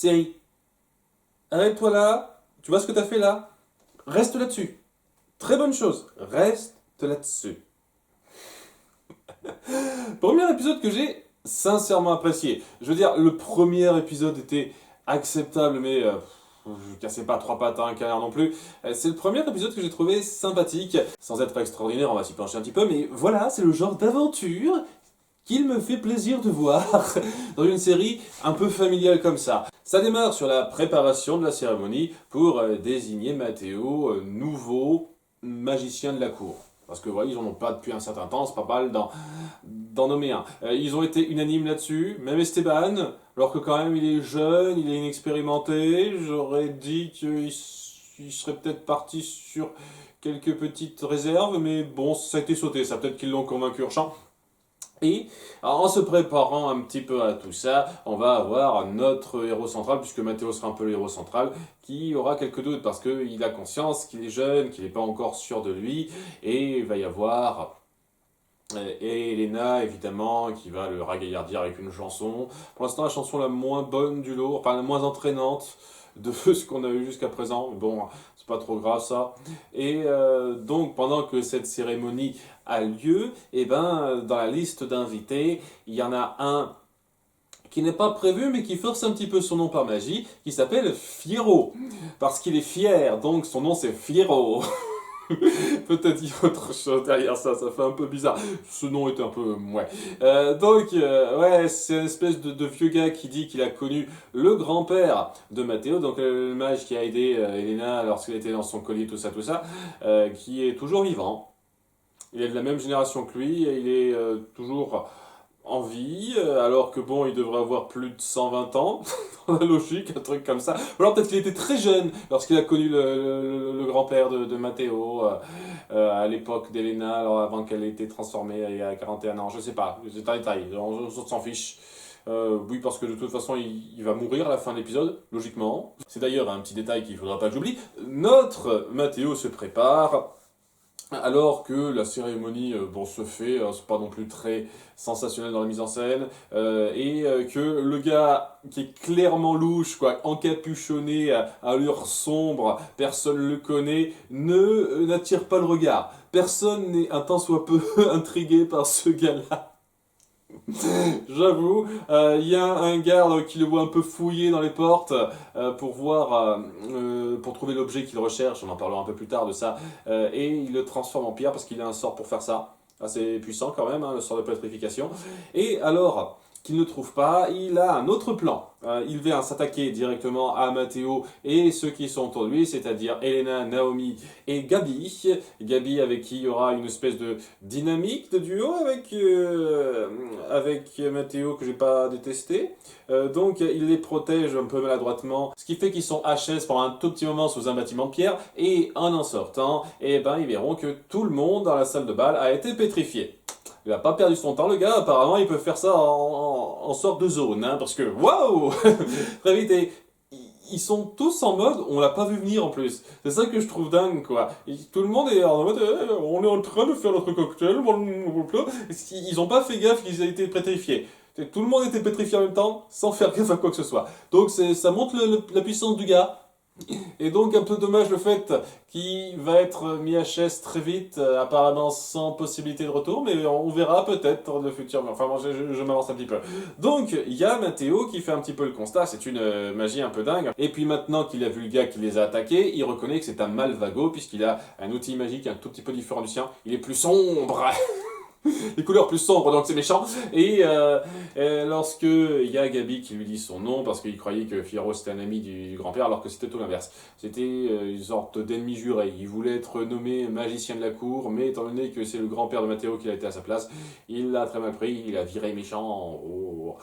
série. Arrête-toi là, tu vois ce que t'as fait là? Reste là-dessus. Très bonne chose, reste là-dessus. Premier épisode que j'ai sincèrement apprécié. Je veux dire, le premier épisode était acceptable, mais je cassais pas trois pattes à un canard non plus. C'est le premier épisode que j'ai trouvé sympathique, sans être extraordinaire, on va s'y pencher un petit peu, mais voilà, c'est le genre d'aventure qu'il me fait plaisir de voir dans une série un peu familiale comme ça. Ça démarre sur la préparation de la cérémonie pour désigner Matteo, nouveau magicien de la cour. Parce que voilà, ils en ont pas depuis un certain temps, c'est pas mal d'en nommer un. Ils ont été unanimes là-dessus, même Esteban, alors que quand même il est jeune, il est inexpérimenté, j'aurais dit qu'il serait peut-être parti sur quelques petites réserves, mais bon, ça a été sauté, ça peut-être qu'ils l'ont convaincu au champ. Et en se préparant un petit peu à tout ça, on va avoir notre héros central, puisque Matteo sera un peu le héros central, qui aura quelques doutes parce qu'il a conscience qu'il est jeune, qu'il n'est pas encore sûr de lui, et il va y avoir et Elena, évidemment, qui va le ragaillardir avec une chanson. Pour l'instant, la chanson la moins bonne du lot, enfin la moins entraînante de ce qu'on a eu jusqu'à présent. Bon, c'est pas trop grave ça. Et donc, pendant que cette cérémonie a lieu, et ben, dans la liste d'invités, il y en a un qui n'est pas prévu, mais qui force un petit peu son nom par magie, qui s'appelle Fiero. Parce qu'il est fier, donc son nom c'est Fiero. Peut-être il y a autre chose derrière ça, ça fait un peu bizarre. Ce nom est un peu... ouais. Ouais, c'est une espèce de vieux gars qui dit qu'il a connu le grand-père de Matteo, donc le mage qui a aidé Elena lorsqu'elle était dans son collier, tout ça, qui est toujours vivant. Il est de la même génération que lui, et il est toujours en vie, alors que bon, il devrait avoir plus de 120 ans, dans la logique, un truc comme ça. Ou alors peut-être qu'il était très jeune lorsqu'il a connu le grand-père de Matteo, à l'époque d'Elena, alors avant qu'elle ait été transformée il y a 41 ans, je sais pas, c'est un détail, on s'en fiche. Oui, parce que de toute façon, il va mourir à la fin de l'épisode, logiquement. C'est d'ailleurs un petit détail qu'il faudra pas que j'oublie. Notre Matteo se prépare. Alors que la cérémonie bon, se fait, c'est pas non plus très sensationnel dans la mise en scène, que le gars qui est clairement louche, quoi, encapuchonné, à allure sombre, personne le connaît, n'attire pas le regard. Personne n'est un tant soit peu intrigué par ce gars-là. J'avoue, il y a un garde qui le voit un peu fouiller dans les portes pour voir, pour trouver l'objet qu'il recherche, on en parlera un peu plus tard de ça, et il le transforme en pierre parce qu'il a un sort pour faire ça, assez puissant quand même, hein, le sort de pétrification. Et alors qu'il ne trouve pas, il a un autre plan. Il vient s'attaquer directement à Matteo et ceux qui sont autour de lui, c'est-à-dire Elena, Naomi et Gabi. Gabi avec qui il y aura une espèce de dynamique de duo avec Matteo que j'ai pas détesté. Donc il les protège un peu maladroitement, ce qui fait qu'ils sont HS pendant un tout petit moment sous un bâtiment de pierre et en sortant, eh ben, ils verront que tout le monde dans la salle de bal a été pétrifié. Il n'a pas perdu son temps, le gars. Apparemment, il peut faire ça en sorte de zone, hein, parce que waouh, très vite. Et ils sont tous en mode, on l'a pas vu venir en plus. C'est ça que je trouve dingue, quoi. Et tout le monde est en mode, on est en train de faire notre cocktail. Ils ont pas fait gaffe qu'ils aient été pétrifiés. Tout le monde était pétrifié en même temps, sans faire gaffe à quoi que ce soit. Donc ça montre la puissance du gars. Et donc un peu dommage le fait qu'il va être mis à chaise très vite, apparemment sans possibilité de retour, mais on verra peut-être dans le futur. Enfin bon, je m'avance un petit peu. Donc il y a Matteo qui fait un petit peu le constat, c'est une magie un peu dingue. Et puis maintenant qu'il a vu le gars qui les a attaqués, il reconnaît que c'est un Malvago puisqu'il a un outil magique un tout petit peu différent du sien. Il est plus sombre. Les couleurs plus sombres, donc c'est méchant. Et lorsque il y a Gabi qui lui dit son nom, parce qu'il croyait que Fiyero c'était un ami du grand-père, alors que c'était tout l'inverse. C'était une sorte d'ennemi juré. Il voulait être nommé magicien de la cour, mais étant donné que c'est le grand-père de Matteo qui a été à sa place, il l'a très mal pris, il a viré méchant. Oh.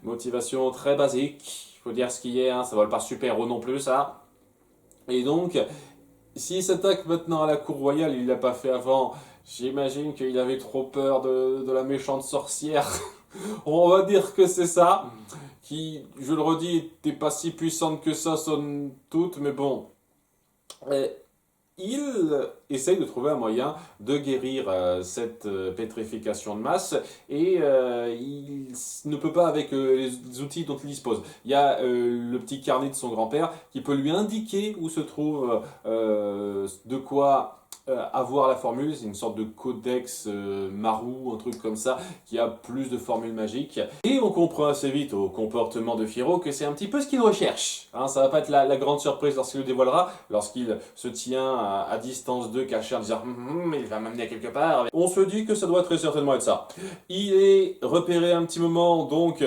Motivation très basique, faut dire ce qu'il y a, hein, ça vole pas super haut non plus, ça. Et donc, s'il s'attaque maintenant à la cour royale, il l'a pas fait avant. J'imagine qu'il avait trop peur de la méchante sorcière. On va dire que c'est ça. Qui, je le redis, n'était pas si puissante que ça, somme toute, mais bon. il essaye de trouver un moyen de guérir cette pétrification de masse et il ne peut pas avec les outils dont il dispose. Il y a le petit carnet de son grand-père qui peut lui indiquer où se trouve de quoi avoir la formule. C'est une sorte de codex marou, un truc comme ça, qui a plus de formules magiques. Et on comprend assez vite au comportement de Firo que c'est un petit peu ce qu'il recherche. Hein, ça va pas être la grande surprise lorsqu'il le dévoilera, lorsqu'il se tient à distance d'eux, caché en disant il va m'amener quelque part. On se dit que ça doit très certainement être ça. Il est repéré un petit moment, donc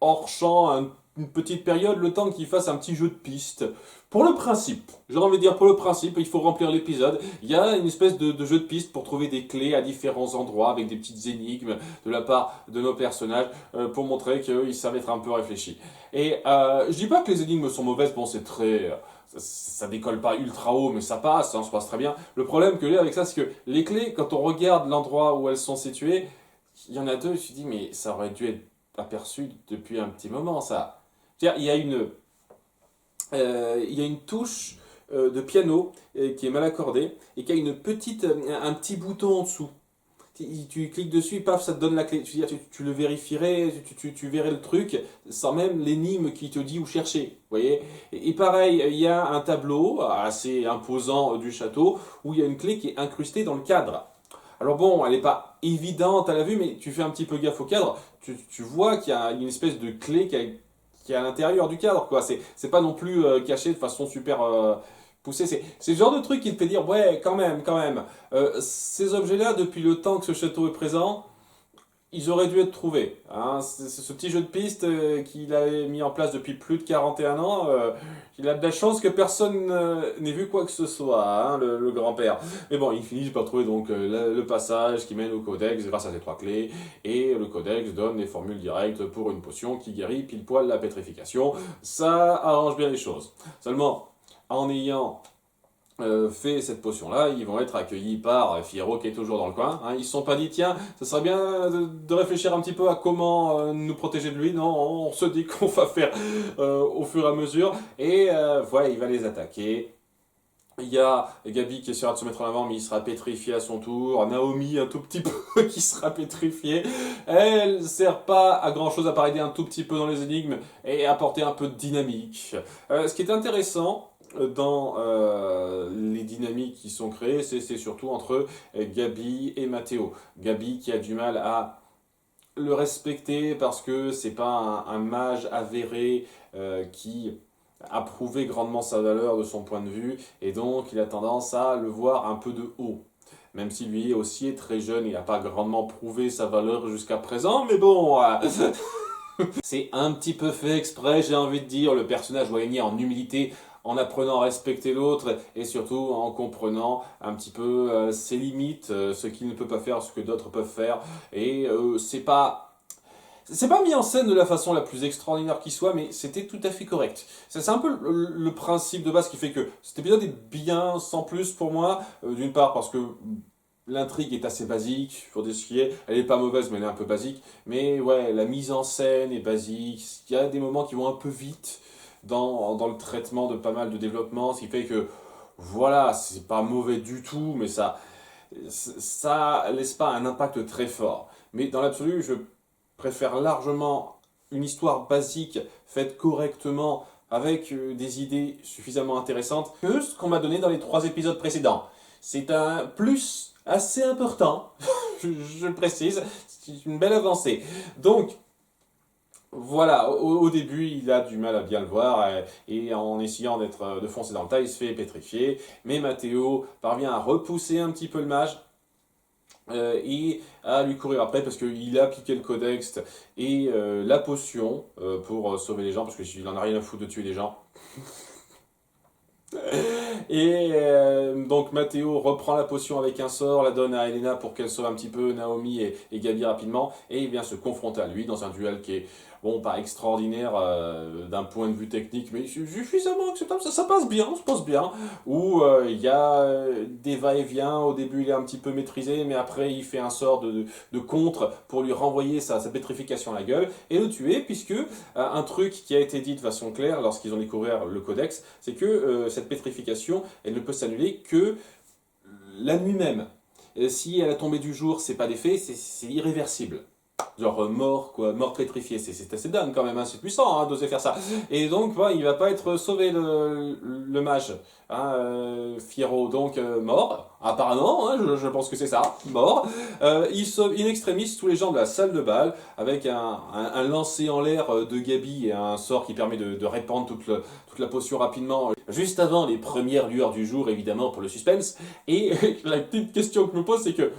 hors champ, une petite période, le temps qu'il fasse un petit jeu de piste. Pour le principe, j'ai envie de dire pour le principe, il faut remplir l'épisode. Il y a une espèce de jeu de piste pour trouver des clés à différents endroits avec des petites énigmes de la part de nos personnages pour montrer qu'ils savent être un peu réfléchis. Et je dis pas que les énigmes sont mauvaises, bon c'est très... ça décolle pas ultra haut, mais ça passe, hein, ça passe très bien. Le problème que j'ai avec ça, c'est que les clés, quand on regarde l'endroit où elles sont situées, il y en a deux, je me suis dit, mais ça aurait dû être aperçu depuis un petit moment, ça. C'est-à-dire, il y a une touche de piano qui est mal accordée et qui a un petit bouton en dessous. Tu cliques dessus et paf, ça te donne la clé. Tu le vérifierais, tu verrais le truc sans même l'énigme qui te dit où chercher. Vous voyez et pareil, il y a un tableau assez imposant du château où il y a une clé qui est incrustée dans le cadre. Alors bon, elle n'est pas évidente à la vue, mais tu fais un petit peu gaffe au cadre. Tu vois qu'il y a une espèce de clé qui est à l'intérieur du cadre, quoi. C'est pas non plus caché de façon super poussée. C'est le genre de truc qui te fait dire, ouais, quand même, quand même. Ces objets-là, depuis le temps que ce château est présent, ils auraient dû être trouvés. Hein. C'est ce petit jeu de piste qu'il avait mis en place depuis plus de 41 ans. Il a de la chance que personne n'ait vu quoi que ce soit, hein, le grand-père. Mais bon, il finit par trouver donc le passage qui mène au codex grâce à ces trois clés. Et le codex donne les formules directes pour une potion qui guérit pile poil la pétrification. Ça arrange bien les choses. Seulement, en ayant fait cette potion-là, ils vont être accueillis par Fiyero qui est toujours dans le coin. Hein. Ils se sont pas dit, tiens, ça serait bien de réfléchir un petit peu à comment nous protéger de lui. Non, on se dit qu'on va faire au fur et à mesure. Et voilà, il va les attaquer. Il y a Gabi qui essaiera de se mettre en avant, mais il sera pétrifié à son tour. Naomi, un tout petit peu, qui sera pétrifiée. Elle sert pas à grand chose à part aider un tout petit peu dans les énigmes et apporter un peu de dynamique. Ce qui est intéressant dans les dynamiques qui sont créées, c'est surtout entre Gabi et Matteo. Gabi qui a du mal à le respecter parce que c'est pas un mage avéré qui a prouvé grandement sa valeur de son point de vue et donc il a tendance à le voir un peu de haut. Même si lui aussi est très jeune, il n'a pas grandement prouvé sa valeur jusqu'à présent, mais bon, c'est un petit peu fait exprès, j'ai envie de dire. Le personnage doit gagner en humilité en apprenant à respecter l'autre et surtout en comprenant un petit peu ses limites, ce qu'il ne peut pas faire, ce que d'autres peuvent faire. Et c'est pas mis en scène de la façon la plus extraordinaire qui soit, mais c'était tout à fait correct. C'est un peu le principe de base qui fait que cet épisode est bien sans plus pour moi. D'une part parce que l'intrigue est assez basique, il faut dire ce qui est. Elle est pas mauvaise, mais elle est un peu basique. Mais ouais, la mise en scène est basique. Il y a des moments qui vont un peu vite dans le traitement de pas mal de développement, ce qui fait que, voilà, c'est pas mauvais du tout, mais ça laisse pas un impact très fort. Mais dans l'absolu, je préfère largement une histoire basique, faite correctement, avec des idées suffisamment intéressantes, que ce qu'on m'a donné dans les 3 épisodes précédents. C'est un plus assez important, je le précise, c'est une belle avancée. Donc, voilà, au début, il a du mal à bien le voir et en essayant de foncer dans le tas, il se fait pétrifier. Mais Matteo parvient à repousser un petit peu le mage et à lui courir après parce qu'il a appliqué le codex et la potion pour sauver les gens parce qu'il en a rien à foutre de tuer les gens. Et donc Matteo reprend la potion avec un sort, la donne à Elena pour qu'elle sauve un petit peu Naomi et Gabi rapidement, et il vient se confronter à lui dans un duel qui est bon, pas extraordinaire d'un point de vue technique, mais suffisamment acceptable, ça passe bien, ça passe bien. Où il y a des va-et-vient, au début il est un petit peu maîtrisé, mais après il fait un sort de contre pour lui renvoyer sa pétrification à la gueule et le tuer, puisque un truc qui a été dit de façon claire lorsqu'ils ont découvert le codex, c'est que cette pétrification, elle ne peut s'annuler que la nuit même. Si elle a tombé du jour, c'est pas d'effet, c'est irréversible. Genre mort, quoi, mort pétrifié, c'est assez dingue quand même, hein, c'est puissant hein, d'oser faire ça. Et donc, ouais, il va pas être sauvé le mage, hein, Fierro, donc mort, apparemment, hein, je pense que c'est ça, mort. Il sauve in extremis tous les gens de la salle de bal, avec un lancer en l'air de Gabi et un sort qui permet de répandre toute la potion rapidement, juste avant les premières lueurs du jour, évidemment, pour le suspense. Et la petite question que je me pose, c'est que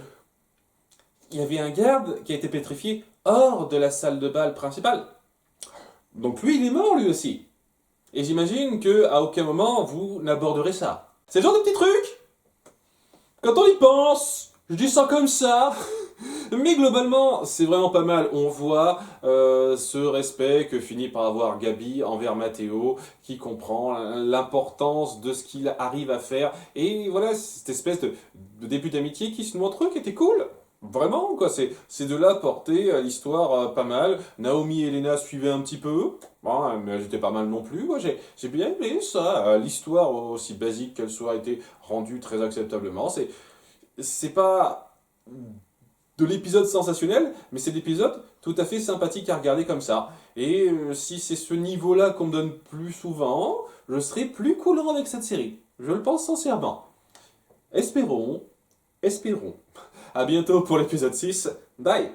il y avait un garde qui a été pétrifié hors de la salle de bal principale. Donc lui, il est mort lui aussi. Et j'imagine que à aucun moment vous n'aborderez ça. C'est le genre de petit truc. Quand on y pense, je dis ça comme ça. Mais globalement, c'est vraiment pas mal. On voit ce respect que finit par avoir Gabi envers Matteo, qui comprend l'importance de ce qu'il arrive à faire. Et voilà, cette espèce de début d'amitié qui se noue entre eux, qui était cool. Vraiment, quoi, c'est de là porter l'histoire pas mal. Naomi et Elena suivaient un petit peu, bon, mais elles étaient pas mal non plus. Moi, j'ai bien aimé ça. L'histoire, aussi basique qu'elle soit, a été rendue très acceptablement. C'est pas de l'épisode sensationnel, mais c'est l'épisode tout à fait sympathique à regarder comme ça. Et si c'est ce niveau-là qu'on me donne plus souvent, je serai plus coulant avec cette série. Je le pense sincèrement. Espérons. À bientôt pour l'épisode 6. Bye!